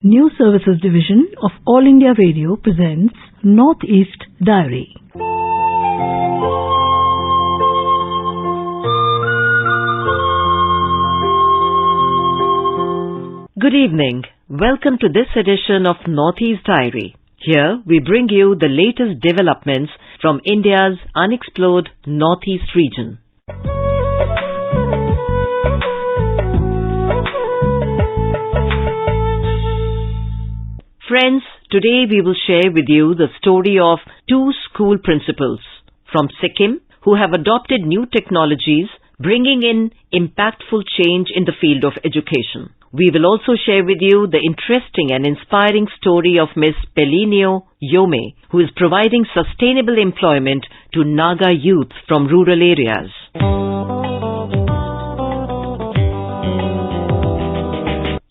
New Services Division of All India Radio presents Northeast Diary. Good evening. Welcome to this edition of Northeast Diary. Here we bring you the latest developments from India's unexplored Northeast region. Friends, today we will share with you the story of two school principals from Sikkim who have adopted new technologies, bringing in impactful change in the field of education. We will also share with you the interesting and inspiring story of Miss Pelinio Yome, who is providing sustainable employment to Naga youth from rural areas.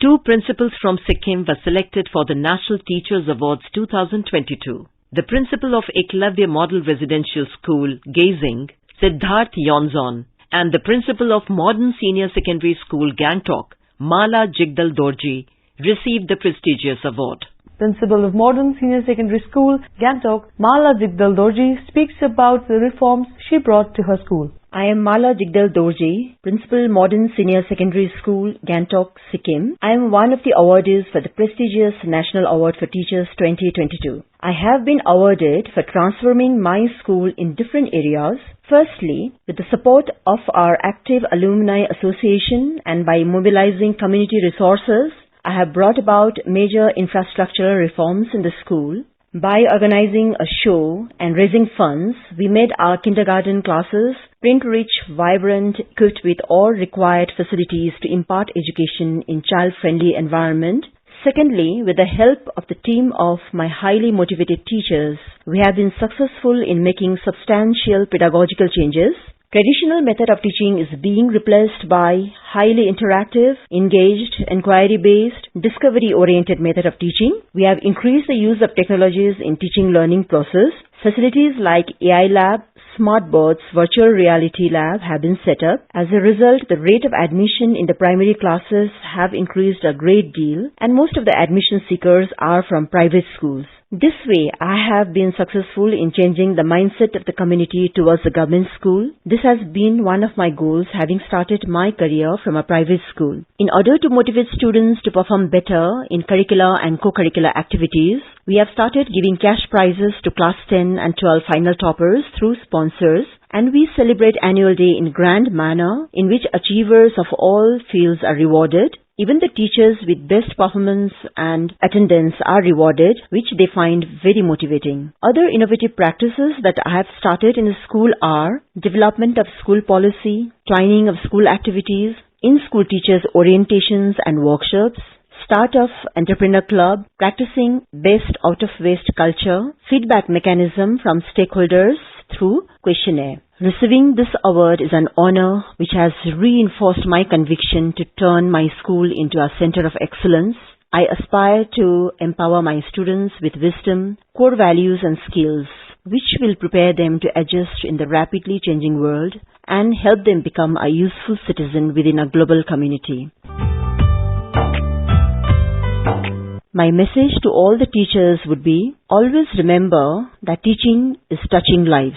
Two principals from Sikkim were selected for the National Teachers Awards 2022. The principal of Eklavya Model Residential School, Gazing, Siddharth Yonzon, and the principal of Modern Senior Secondary School, Gangtok, Mala Jigdal Dorji, received the prestigious award. Principal of Modern Senior Secondary School, Gangtok, Mala Jigdal Dorji speaks about the reforms she brought to her school. I am Mala Jigdal Dorji, Principal Modern Senior Secondary School, Gangtok, Sikkim. I am one of the awardees for the prestigious National Award for Teachers 2022. I have been awarded for transforming my school in different areas. Firstly, with the support of our active alumni association and by mobilizing community resources, I have brought about major infrastructural reforms in the school. By organizing a show and raising funds, we made our kindergarten classes print-rich, vibrant, equipped with all required facilities to impart education in child-friendly environment. Secondly, with the help of the team of my highly motivated teachers, we have been successful in making substantial pedagogical changes. Traditional method of teaching is being replaced by highly interactive, engaged, inquiry-based, discovery-oriented method of teaching. We have increased the use of technologies in teaching learning process. Facilities like AI lab, smart boards, virtual reality lab have been set up. As a result, the rate of admission in the primary classes have increased a great deal, and most of the admission seekers are from private schools. This way, I have been successful in changing the mindset of the community towards the government school. This has been one of my goals, having started my career from a private school. In order to motivate students to perform better in curricular and co-curricular activities, we have started giving cash prizes to class 10 and 12 final toppers through sponsors, and we celebrate annual day in grand manner in which achievers of all fields are rewarded. Even the teachers with best performance and attendance are rewarded, which they find very motivating. Other innovative practices that I have started in the school are development of school policy, training of school activities, in-school teachers orientations and workshops, start of entrepreneur club, practicing best out of waste culture, feedback mechanism from stakeholders through questionnaire. Receiving this award is an honor which has reinforced my conviction to turn my school into a center of excellence. I aspire to empower my students with wisdom, core values and skills which will prepare them to adjust in the rapidly changing world and help them become a useful citizen within a global community. My message to all the teachers would be, always remember that teaching is touching lives.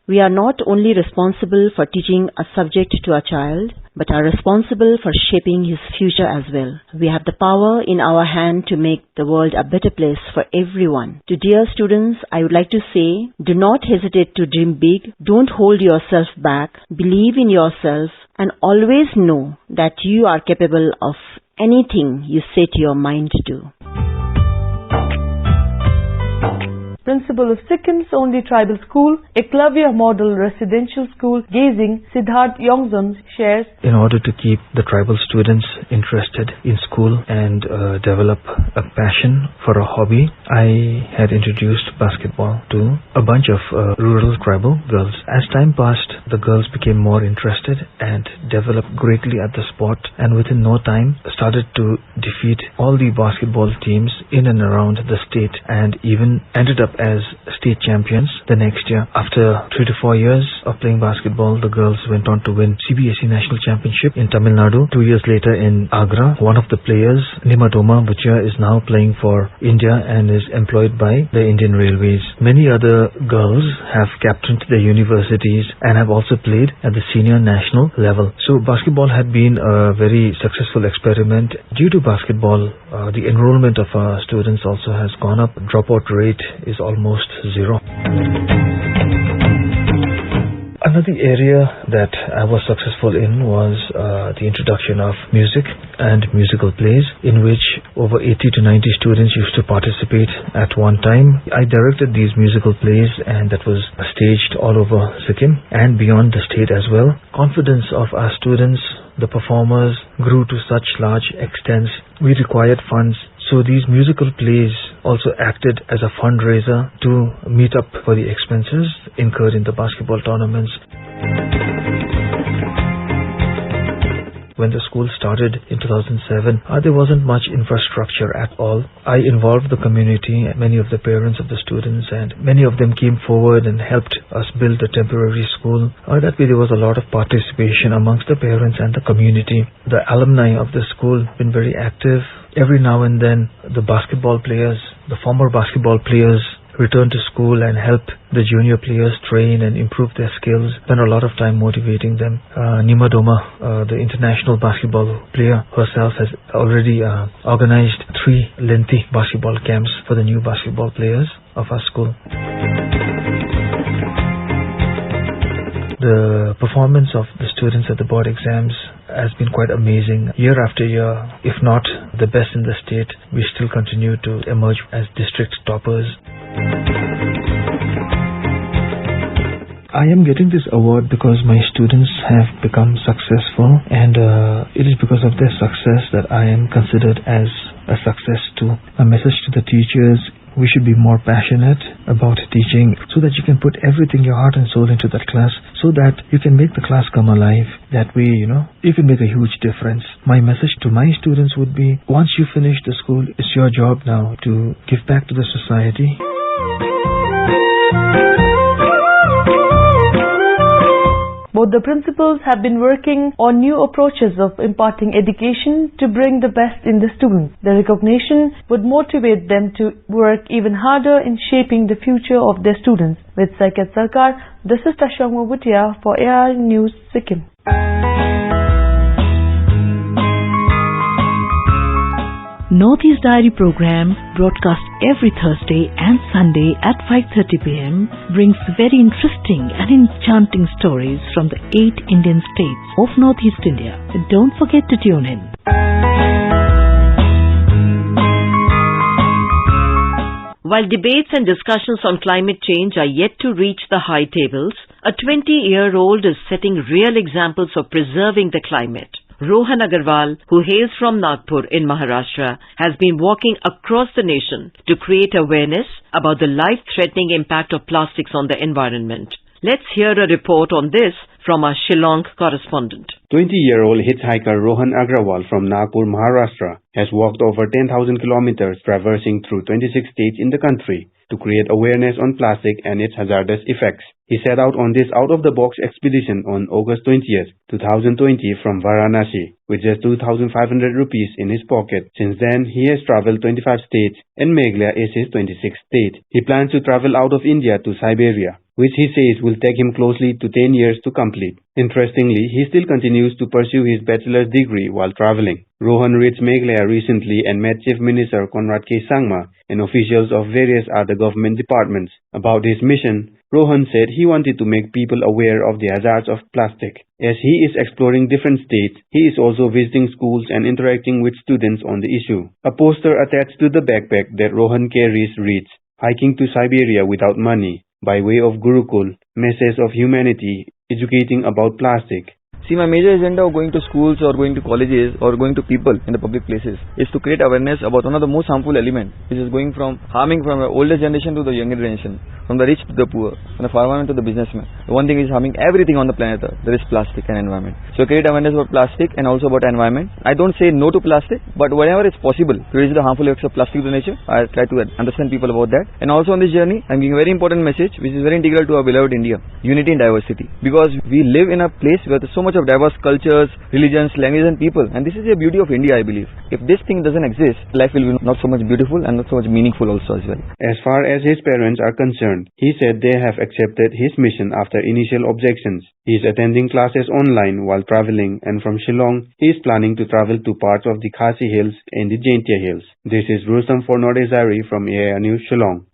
We are not only responsible for teaching a subject to a child, but are responsible for shaping his future as well. We have the power in our hand to make the world a better place for everyone. To dear students, I would like to say, do not hesitate to dream big. Don't hold yourself back. Believe in yourself and always know that you are capable of anything you set your mind to. Principal of Sikkim's only tribal school, Eklavya Model Residential School, Gazing, Siddharth Yonzon shares. In order to keep the tribal students interested in school and develop a passion for a hobby, I had introduced basketball to a bunch of rural tribal girls. As time passed, the girls became more interested and developed greatly at the sport, and within no time started to defeat all the basketball teams in and around the state, and even ended up as state champions the next year. After 3 to 4 years of playing basketball, the girls went on to win CBSE National Championship in Tamil Nadu. 2 years later in Agra, one of the players, Nimadoma Butcher, is now now playing for India and is employed by the Indian Railways. Many other girls have captained their universities and have also played at the senior national level. So basketball had been a very successful experiment. Due to basketball, the enrollment of our students also has gone up. Dropout rate is almost zero. Another area that I was successful in was the introduction of music and musical plays, in which over 80 to 90 students used to participate at one time. I directed these musical plays, and that was staged all over Sikkim and beyond the state as well. Confidence of our students, the performers, grew to such large extents. We required funds, so these musical plays also acted as a fundraiser to meet up for the expenses incurred in the basketball tournaments. When the school started in 2007, there wasn't much infrastructure at all. I involved the community, many of the parents of the students, and many of them came forward and helped us build a temporary school. That way there was a lot of participation amongst the parents and the community. The alumni of the school have been very active. Every now and then the basketball players, the former basketball players, return to school and help the junior players train and improve their skills. Spend a lot of time motivating them. Nima Doma, the international basketball player herself, has already organized 3 lengthy basketball camps for the new basketball players of our school. The performance of the students at the board exams has been quite amazing. Year after year, if not the best in the state, we still continue to emerge as district toppers. I am getting this award because my students have become successful, and it is because of their success that I am considered as a success too. A message to the teachers: we should be more passionate about teaching so that you can put everything, your heart and soul into that class, so that you can make the class come alive. That way, you can make a huge difference. My message to my students would be, once you finish the school, it's your job now to give back to the society. Both the principals have been working on new approaches of imparting education to bring the best in the students. The recognition would motivate them to work even harder in shaping the future of their students. With Saikia Sarkar, this is Tashwangmo Bhutia for AR News Sikkim. Northeast Diary program, broadcast every Thursday and Sunday at 5:30 p.m. brings very interesting and enchanting stories from the 8 Indian states of Northeast India. Don't forget to tune in. While debates and discussions on climate change are yet to reach the high tables, a 20-year-old is setting real examples of preserving the climate. Rohan Agarwal, who hails from Nagpur in Maharashtra, has been walking across the nation to create awareness about the life-threatening impact of plastics on the environment. Let's hear a report on this from our Shillong correspondent. 20-year-old hitchhiker Rohan Agarwal from Nagpur, Maharashtra, has walked over 10,000 kilometers traversing through 26 states in the country to create awareness on plastic and its hazardous effects. He set out on this out-of-the-box expedition on August 20th, 2020 from Varanasi with just 2,500 rupees in his pocket. Since then, he has traveled 25 states and Meghalaya is his 26th state. He plans to travel out of India to Siberia, which he says will take him closely to 10 years to complete. Interestingly, he still continues to pursue his bachelor's degree while traveling. Rohan reached Meghalaya recently and met Chief Minister Conrad K. Sangma and officials of various other government departments. About his mission, Rohan said he wanted to make people aware of the hazards of plastic. As he is exploring different states, he is also visiting schools and interacting with students on the issue. A poster attached to the backpack that Rohan carries reads, "Hiking to Siberia without money, by way of Gurukul, message of humanity, educating about plastic." See, my major agenda of going to schools or going to colleges or going to people in the public places is to create awareness about one of the most harmful elements, which is going from harming from the older generation to the younger generation, from the rich to the poor, from the farmer to the businessman. The one thing is harming everything on the planet Earth. There is plastic and environment. So create awareness about plastic and also about environment. I don't say no to plastic, but whenever it's possible to reduce the harmful effects of plastic to nature, I try to understand people about that. And also on this journey, I'm giving a very important message, which is very integral to our beloved India: unity and diversity. Because we live in a place where there's so much of of diverse cultures, religions, languages and people. And this is the beauty of India, I believe. If this thing doesn't exist, life will be not so much beautiful and not so much meaningful also as well. As far as his parents are concerned, he said they have accepted his mission after initial objections. He is attending classes online while traveling, and from Shillong, he is planning to travel to parts of the Khasi Hills and the Jaintia Hills. This is Rustam for Nordezari from AIR News Shillong.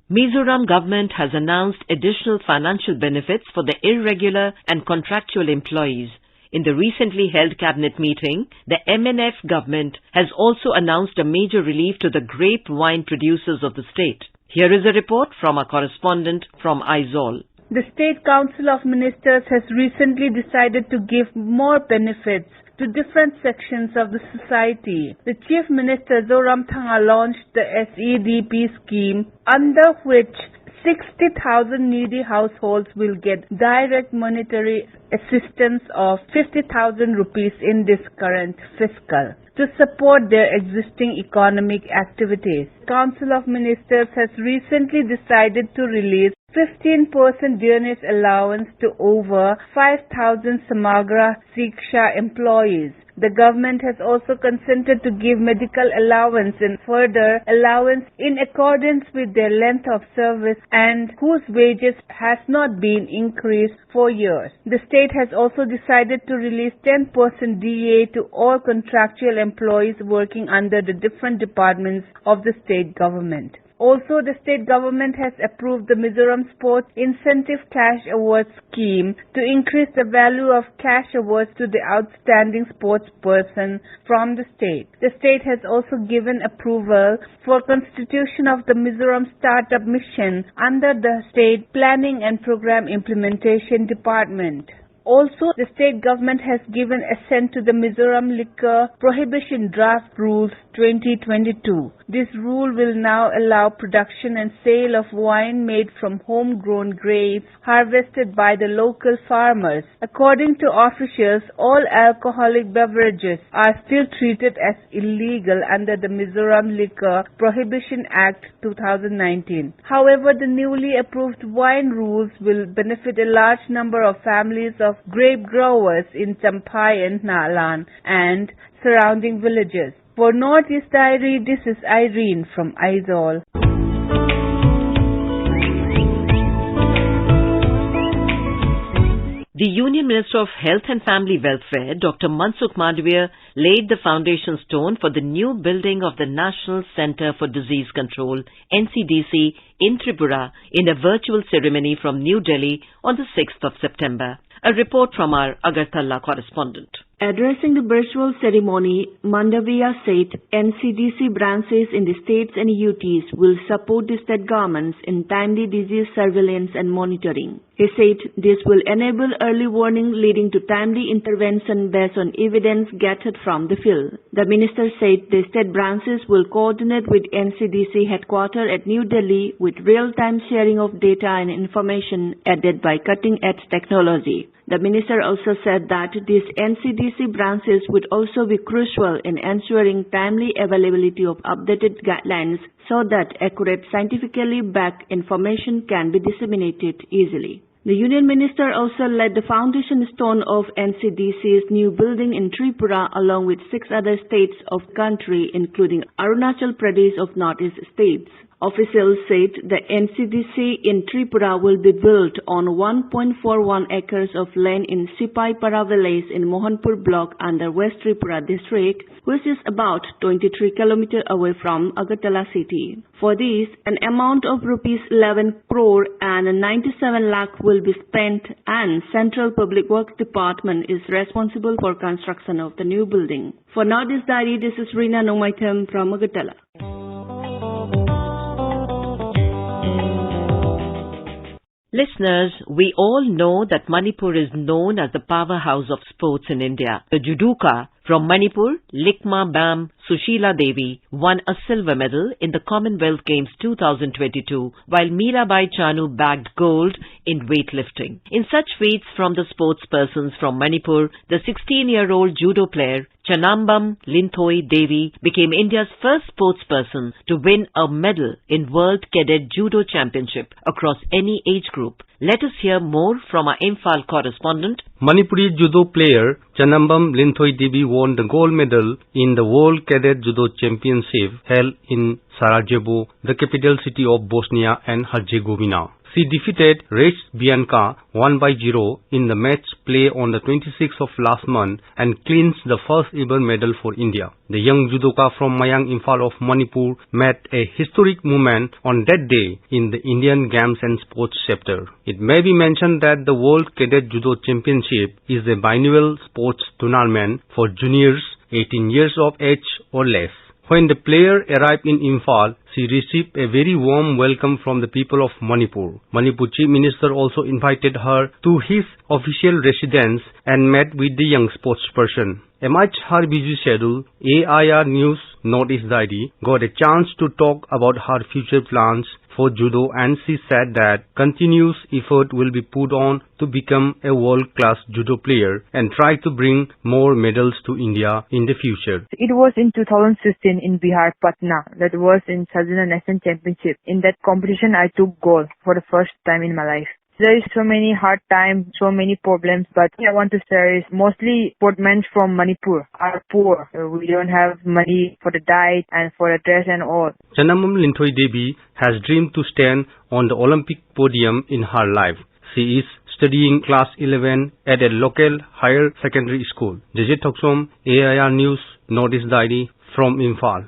Mizoram government has announced additional financial benefits for the irregular and contractual employees. In the recently held cabinet meeting, the MNF government has also announced a major relief to the grape wine producers of the state. Here is a report from our correspondent from Aizawl. The State Council of Ministers has recently decided to give more benefits to different sections of the society. The Chief Minister Zoramthanga launched the SEDP scheme, under which 60,000 needy households will get direct monetary assistance of 50,000 rupees in this current fiscal to support their existing economic activities. Council of Ministers has recently decided to release 15% dearness allowance to over 5,000 Samagra Shiksha employees. The government has also consented to give medical allowance and further allowance in accordance with their length of service and whose wages has not been increased for years. The state has also decided to release 10% DA to all contractual employees working under the different departments of the state government. Also, the state government has approved the Mizoram Sports Incentive Cash Awards scheme to increase the value of cash awards to the outstanding sports person from the state. The state has also given approval for constitution of the Mizoram Startup Mission under the State Planning and Program Implementation Department. Also, the state government has given assent to the Mizoram Liquor Prohibition Draft Rules 2022. This rule will now allow production and sale of wine made from homegrown grapes harvested by the local farmers. According to officials, all alcoholic beverages are still treated as illegal under the Mizoram Liquor Prohibition Act 2019. However, the newly approved wine rules will benefit a large number of families of grape growers in Champai and Nalan and surrounding villages. For Northeast Diary, this is Irene from Aizawl. The Union Minister of Health and Family Welfare, Dr. Mansukh Madavia, laid the foundation stone for the new building of the National Centre for Disease Control, NCDC, in Tripura in a virtual ceremony from New Delhi on the 6th of September. A report from our Agartala correspondent. Addressing the virtual ceremony, Mandavia said NCDC branches in the states and UTs will support the state governments in timely disease surveillance and monitoring. He said this will enable early warning leading to timely intervention based on evidence gathered from the field. The minister said the state branches will coordinate with NCDC headquarters at New Delhi with real-time sharing of data and information aided by cutting-edge technology. The minister also said that these NCDC branches would also be crucial in ensuring timely availability of updated guidelines so that accurate scientifically backed information can be disseminated easily. The Union Minister also laid the foundation stone of NCDC's new building in Tripura along with 6 other states of country including Arunachal Pradesh of Northeast states. Officials said the NCDC in Tripura will be built on 1.41 acres of land in Sipaipara village in Mohanpur block under West Tripura district, which is about 23 km away from Agartala city. For this, an amount of rupees 11 crore and 97 lakh will be spent, and Central Public Works Department is responsible for construction of the new building. For Northeast Diary, this is Rina Nomaitham from Agartala. Listeners, we all know that Manipur is known as the powerhouse of sports in India. The judoka from Manipur, Likma Bam Sushila Devi won a silver medal in the Commonwealth Games 2022, while Mirabai Chanu bagged gold in weightlifting. In such feats from the sportspersons from Manipur, the 16-year-old judo player Chanambam Linthoi Devi became India's first sportsperson to win a medal in World Cadet Judo Championship across any age group. Let us hear more from our Imphal correspondent. Manipuri judo player Chanambam Linthoi Devi won the gold medal in the World Cadet Judo Championship held in Sarajevo, the capital city of Bosnia and Herzegovina. She defeated Reis Bianca 1-0 in the match play on the 26th of last month and clinched the first ever medal for India. The young judoka from Mayang Imphal of Manipur made a historic moment on that day in the Indian Games and Sports sector. It may be mentioned that the World Cadet Judo Championship is a biannual sports tournament for juniors 18 years of age or less. When the player arrived in Imphal, she received a very warm welcome from the people of Manipur. Manipur Chief Minister also invited her to his official residence and met with the young sportsperson. Amidst her busy schedule, AIR News Northeast Diary got a chance to talk about her future plans for judo, and she said that continuous effort will be put on to become a world-class judo player and try to bring more medals to India in the future. It was in 2016 in Bihar, Patna. That was in Sajana National Championship. In that competition, I took gold for the first time in my life. There is so many hard times, so many problems, but I want to say is mostly sportsmen from Manipur are poor. We don't have money for the diet and for the dress and all. Chanambam Linthoi Devi has dreamed to stand on the Olympic podium in her life. She is studying class 11 at a local higher secondary school. JJ Thoksom, AIR News, Northeast Diary from Imphal.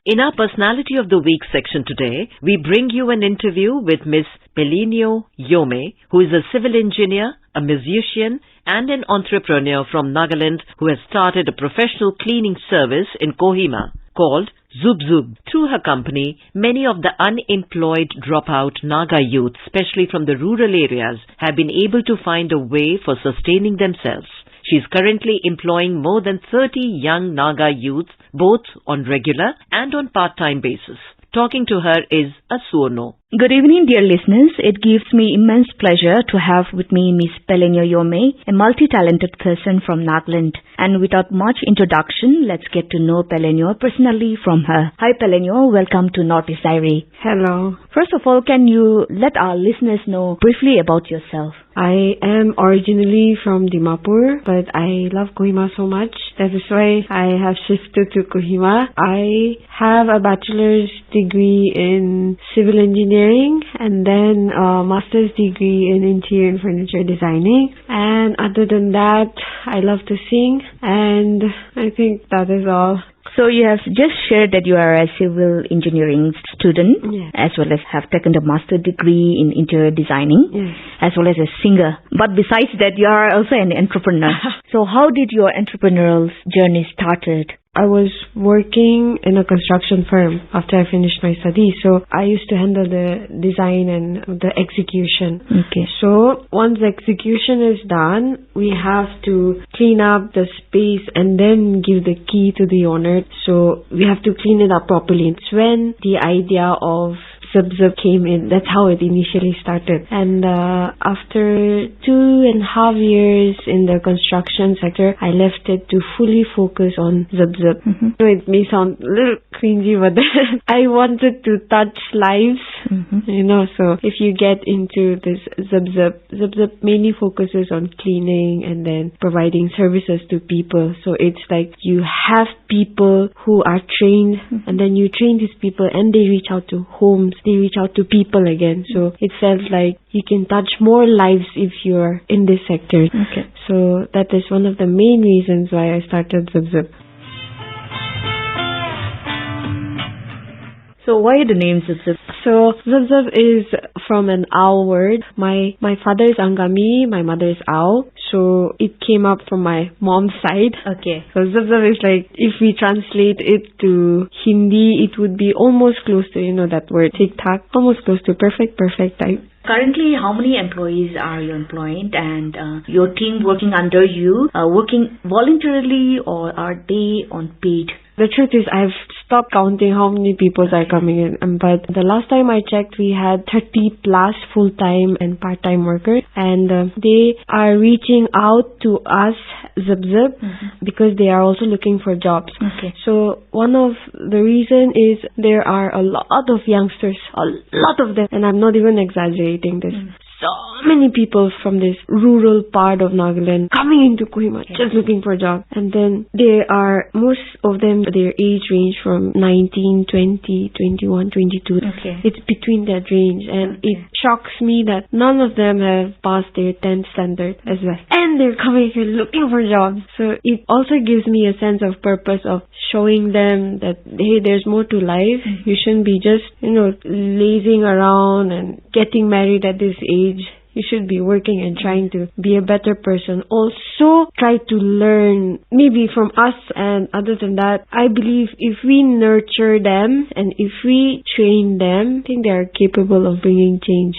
In our Personality of the Week section today, we bring you an interview with Ms. Pelinio Yome, who is a civil engineer, a musician, and an entrepreneur from Nagaland who has started a professional cleaning service in Kohima called Zub Zub. Through her company, many of the unemployed dropout Naga youth, especially from the rural areas, have been able to find a way for sustaining themselves. She is currently employing more than 30 young Naga youths, both on regular and on part-time basis. Talking to her is Asuono. Good evening, dear listeners. It gives me immense pleasure to have with me Miss Pelinio Yome, a multi-talented person from Nagaland. And without much introduction, let's get to know Pelinio personally from her. Hi Pelinio, welcome to Northeast Diary. Hello. First of all, can you let our listeners know briefly about yourself? I am originally from Dimapur, but I love Kohima so much. That is why I have shifted to Kohima. I have a bachelor's degree in civil engineering and then a master's degree in interior and furniture designing. And other than that, I love to sing, and I think that is all. So you have just shared that you are a civil engineering student, yes, as well as have taken a master degree in interior designing, yes, as well as a singer. But besides that, you are also an entrepreneur. So how did your entrepreneurial journey started? I was working in a construction firm after I finished my studies, so I used to handle the design and the execution. Okay. So once the execution is done, we have to clean up the space and then give the key to the owner. So we have to clean it up properly. It's when the idea of Zub came in. That's how it initially started. And after 2.5 years in the construction sector, I left it to fully focus on Zub. Mm-hmm. So it may sound a little cringy, but I wanted to touch lives, you know. So if you get into this Zub mainly focuses on cleaning and then providing services to people. So it's like you have people who are trained, and then you train these people and they reach out to homes. They reach out to people again. So it felt like you can touch more lives if you're in this sector. Okay. So that is one of the main reasons why I started Zub. So why the name Zub? So Zub is from an Ao word. My father is Angami, my mother is Ao. So it came up from my mom's side. Okay. So Zub is like, if we translate it to Hindi, it would be almost close to, you know, that word, tic-tac, almost close to perfect type. Currently, how many employees are you employed, and your team working under you, working voluntarily, or are they on paid? The truth is, I've stopped counting how many people are coming in. But the last time I checked, we had 30 plus full-time and part-time workers. And they are reaching out to us, Zub, because they are also looking for jobs. Okay. So one of the reason is there are a lot of youngsters, a lot of them. And I'm not even exaggerating this. So many people from this rural part of Nagaland coming into Kohima just looking for a job. And then most of them, their age range from 19, 20, 21, 22. Okay. It's between that range. And it shocks me that none of them have passed their 10th standard as well. And they're coming here looking for jobs. So it also gives me a sense of purpose of showing them that, hey, there's more to life. You shouldn't be just, lazing around and getting married at this age. You should be working and trying to be a better person. Also, try to learn maybe from us. And other than that, I believe if we nurture them and if we train them, I think they are capable of bringing change.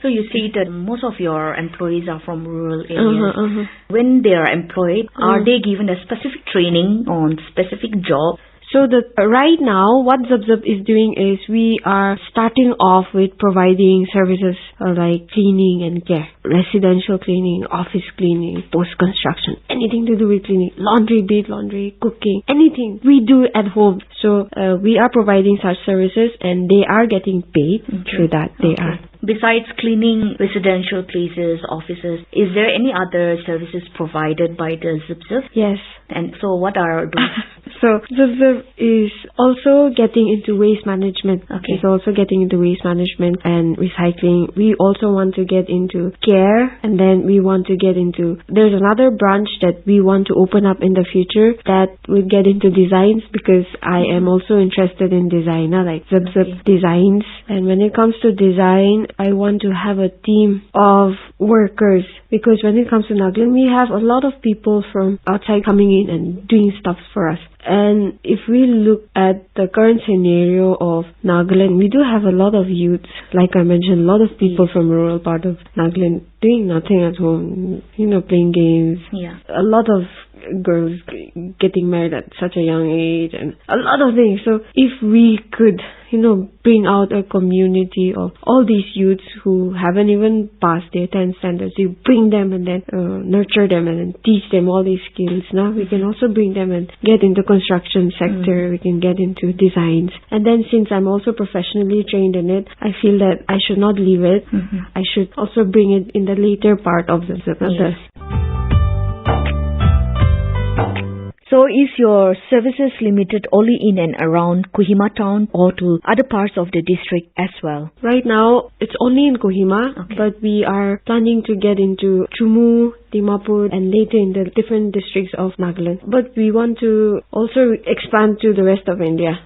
So you see that most of your employees are from rural areas. When they are employed, are they given a specific training on specific job? So right now, what Zub is doing is we are starting off with providing services like cleaning and care, residential cleaning, office cleaning, post-construction, anything to do with cleaning, laundry, cooking, anything we do at home. So we are providing such services and they are getting paid through that. They are. Besides cleaning residential places, offices, is there any other services provided by the Zub? Yes. And so what are those? So Zub is also getting into waste management. Okay. It's also getting into waste management and recycling. We also want to get into care, and then we want to get into, there's another branch that we want to open up in the future that will get into designs, because I am also interested in design, like Zub designs. And when it comes to design, I want to have a team of workers, because when it comes to Nagaland, we have a lot of people from outside coming in and doing stuff for us. And if we look at the current scenario of Nagaland, we do have a lot of youths, like I mentioned, a lot of people from rural part of Nagaland doing nothing at home, playing games. Yeah. A lot of girls getting married at such a young age and a lot of things. So if we could, bring out a community of all these youths who haven't even passed their 10 standards, we bring them and then nurture them and then teach them all these skills. Now we can also bring them and get into construction sector, we can get into designs. And then since I'm also professionally trained in it, I feel that I should not leave it. I should also bring it in the later part of the So is your services limited only in and around Kohima town or to other parts of the district as well? Right now, it's only in Kohima, but we are planning to get into Chumu, Dimapur, and later in the different districts of Nagaland. But we want to also expand to the rest of India.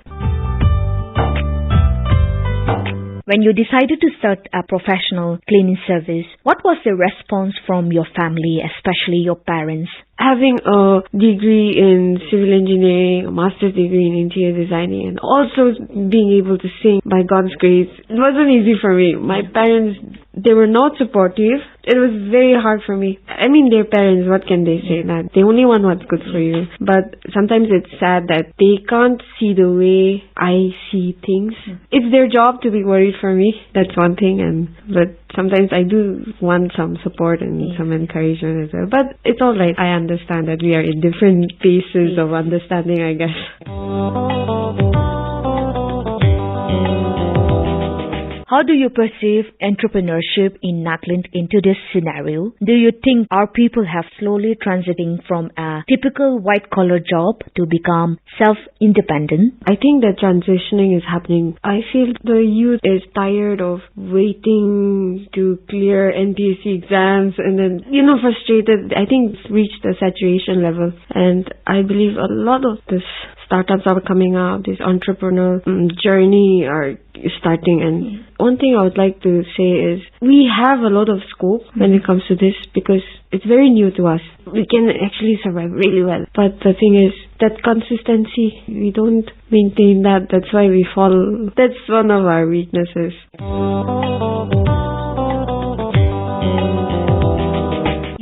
When you decided to start a professional cleaning service, what was the response from your family, especially your parents? Having a degree in civil engineering, a master's degree in interior designing, and also being able to sing, by God's grace, it wasn't easy for me. My parents, they were not supportive. It was very hard for me. I mean, their parents, what can they say? That they only want what's good for you. But sometimes it's sad that they can't see the way I see things. It's their job to be worried for me. That's one thing. But sometimes I do want some support and some encouragement as well. But it's all right. I understand that we are in different phases of understanding, I guess. How do you perceive entrepreneurship in Nagaland into this scenario? Do you think our people have slowly transiting from a typical white-collar job to become self-independent? I think that transitioning is happening. I feel the youth is tired of waiting to clear NPSC exams and then, frustrated. I think it's reached a saturation level. And I believe a lot of this startups are coming up, this entrepreneurial journey are starting. And one thing I would like to say is we have a lot of scope when it comes to this because it's very new to us. We can actually survive really well. But the thing is that consistency, we don't maintain that. That's why we fall. That's one of our weaknesses.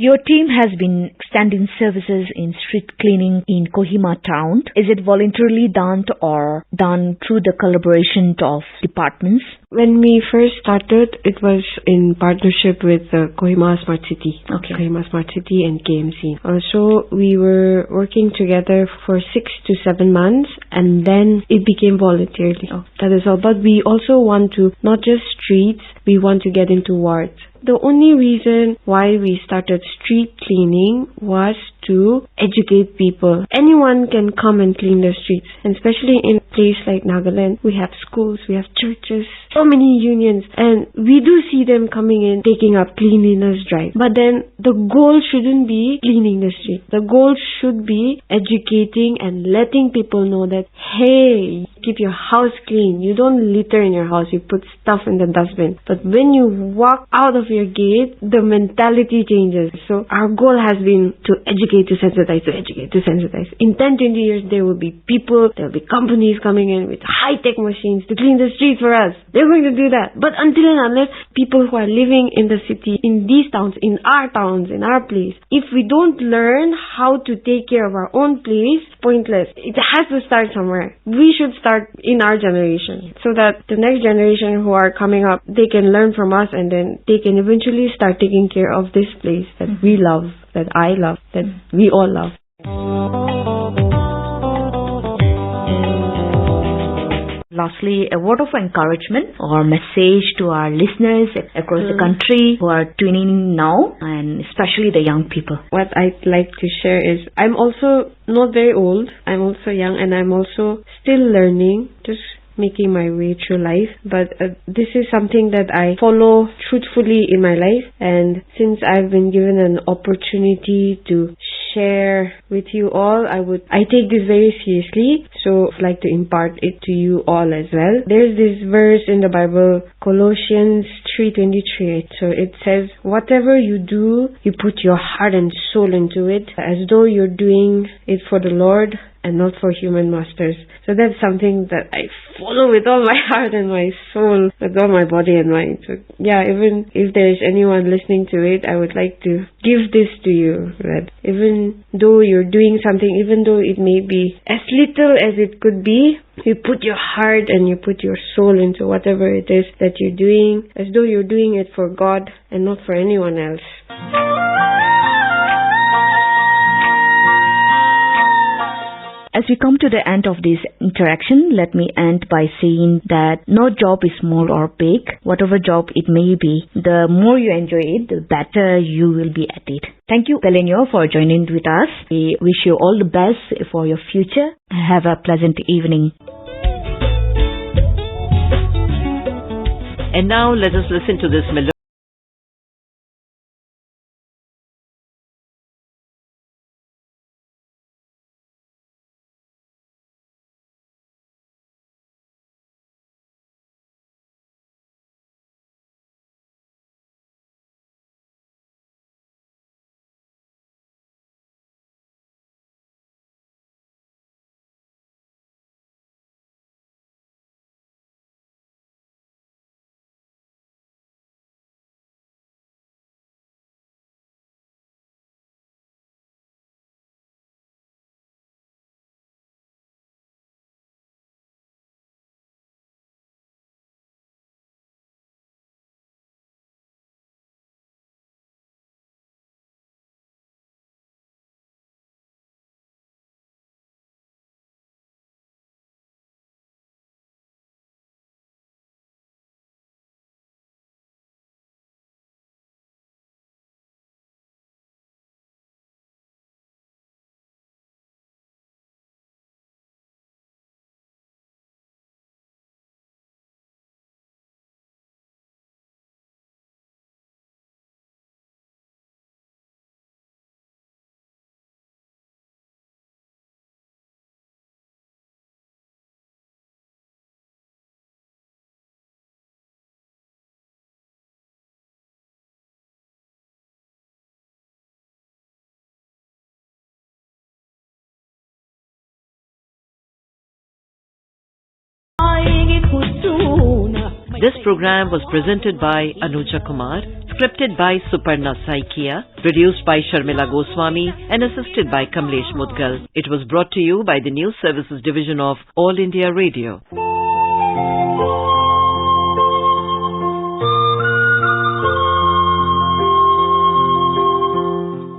Your team has been extending services in street cleaning in Kohima town. Is it voluntarily done or done through the collaboration of departments? When we first started, it was in partnership with Kohima Smart City. Okay. Kohima Smart City and KMC. So we were working together for 6 to 7 months and then it became voluntarily. That is all. But we also want to, not just streets, we want to get into wards. The only reason why we started street cleaning was to educate people. Anyone can come and clean the streets. And especially in a place like Nagaland, we have schools, we have churches, so many unions. And we do see them coming in, taking up cleanliness drive. But then the goal shouldn't be cleaning the street. The goal should be educating and letting people know that, hey, keep your house clean. You don't litter in your house. You put stuff in the dustbin. But when you walk out of your gate, the mentality changes. So our goal has been to educate, to sensitize, to educate, to sensitize. In 10-20 years, there will be people, there will be companies coming in with high-tech machines to clean the streets for us. They're going to do that. But until and unless people who are living in the city, in these towns, in our place, if we don't learn how to take care of our own place, pointless. It has to start somewhere. We should start in our generation so that the next generation who are coming up, they can learn from us and then they can eventually start taking care of this place that we love, that I love, that we all love. Lastly, a word of encouragement or message to our listeners across the country who are tuning in now, and especially the young people. What I'd like to share is I'm also not very old. I'm also young and I'm also still learning, just making my way through life. But this is something that I follow truthfully in my life. And since I've been given an opportunity to share with you all, I take this very seriously, so I'd like to impart it to you all as well. There's this verse in the Bible, Colossians 3:23. So it says, whatever you do, you put your heart and soul into it, as though you're doing it for the Lord and not for human masters. So that's something that I follow with all my heart and my soul, with all my body and mind. So yeah, even if there's anyone listening to it, I would like to give this to you, that even though you're doing something, even though it may be as little as it could be, you put your heart and you put your soul into whatever it is that you're doing, as though you're doing it for God and not for anyone else. As we come to the end of this interaction, let me end by saying that no job is small or big. Whatever job it may be, the more you enjoy it, the better you will be at it. Thank you, Pelenio, for joining with us. We wish you all the best for your future. Have a pleasant evening. And now let us listen to this melody. This program was presented by Anuja Kumar, scripted by Suparna Saikia, produced by Sharmila Goswami and assisted by Kamlesh Mudgal. It was brought to you by the News Services Division of All India Radio.